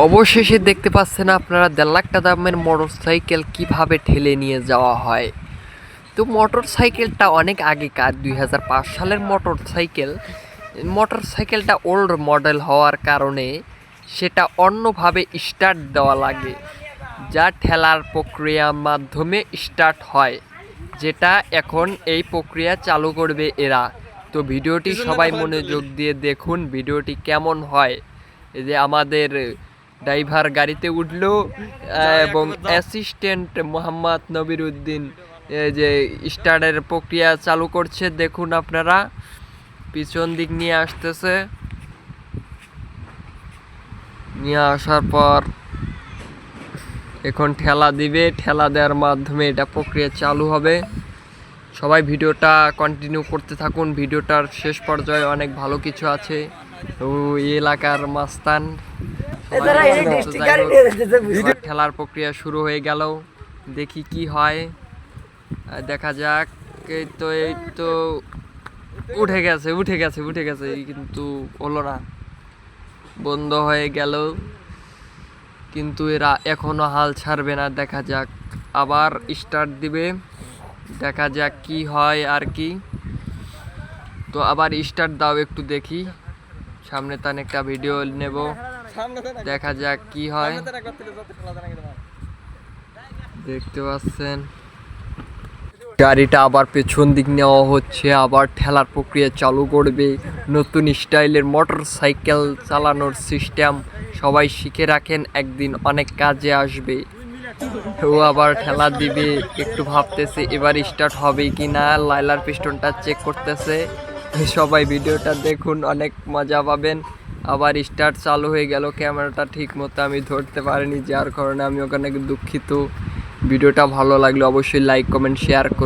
অবশেষে দেখতে পাচ্ছেন আপনারা 1.5 লাখ টাকা দামের মোটরসাইকেল কিভাবে ঠেলে নিয়ে যাওয়া হয়। তো মোটরসাইকেলটা অনেক আগেকার 2005 সালের মোটরসাইকেলটা ওল্ড মডেল হওয়ার কারণে সেটা অন্যভাবে স্টার্ট দেওয়া লাগে, যা ঠেলার প্রক্রিয়ার মাধ্যমে স্টার্ট হয়, যেটা এখন এই প্রক্রিয়া চালু করবে এরা। তো ভিডিওটি সবাই মনোযোগ দিয়ে দেখুন ভিডিওটি কেমন হয়। এই যে আমাদের ড্রাইভার গাড়িতে উঠলো এবং অ্যাসিস্ট্যান্ট মোহাম্মদ নবির উদ্দিন যে স্টার্টের প্রক্রিয়া চালু করছে। দেখুন আপনারা, পিছন দিক নিয়ে আসতেছে, নিয়ে আসার পর এখন ঠেলা দিবে, ঠেলা দেওয়ার মাধ্যমে এটা প্রক্রিয়া চালু হবে। সবাই ভিডিওটা কন্টিনিউ করতে থাকুন, ভিডিওটার শেষ পর্যায়ে অনেক ভালো কিছু আছে। তো এই এলাকার মাস্তান ঠেলার প্রক্রিয়া শুরু হয়ে গেল, দেখি কি হয়, দেখা যাক। এই তো উঠে গেছে কিন্তু হলো না, বন্ধ হয়ে গেল। কিন্তু এরা এখনো হাল ছাড়বে না, দেখা যাক, আবার স্টার্ট দিবে, দেখা যাক কি হয় আর কি। তো আবার স্টার্ট দাও, একটু দেখি, সামনে তান একটা ভিডিও নেব, দেখা যাক কি হয়। দেখতে পাচ্ছেন গাড়িটা আবার পেছন দিক নেওয়া হচ্ছে, আবার ঠেলার প্রক্রিয়া চালু করবে। নতুন স্টাইলের মোটরসাইকেল চালানোর সিস্টেম সবাই শিখে রাখেন, একদিন অনেক কাজে আসবে। ও আবার ঠেলা দিবে, একটু ভাবতেছে এবার স্টার্ট হবে কি না, লাইলার পিস্টনটা চেক করতেছে। সবাই ভিডিওটা দেখুন, অনেক মজা পাবেন। আবার স্টার্ট চালু হয়ে গেল, ক্যামেরাটা ঠিক মতো আমি ধরতে পারিনি, যার কারণে আমি ওখানে দুঃখিত। ভিডিওটা ভালো লাগলে অবশ্যই লাইক কমেন্ট শেয়ার করুন।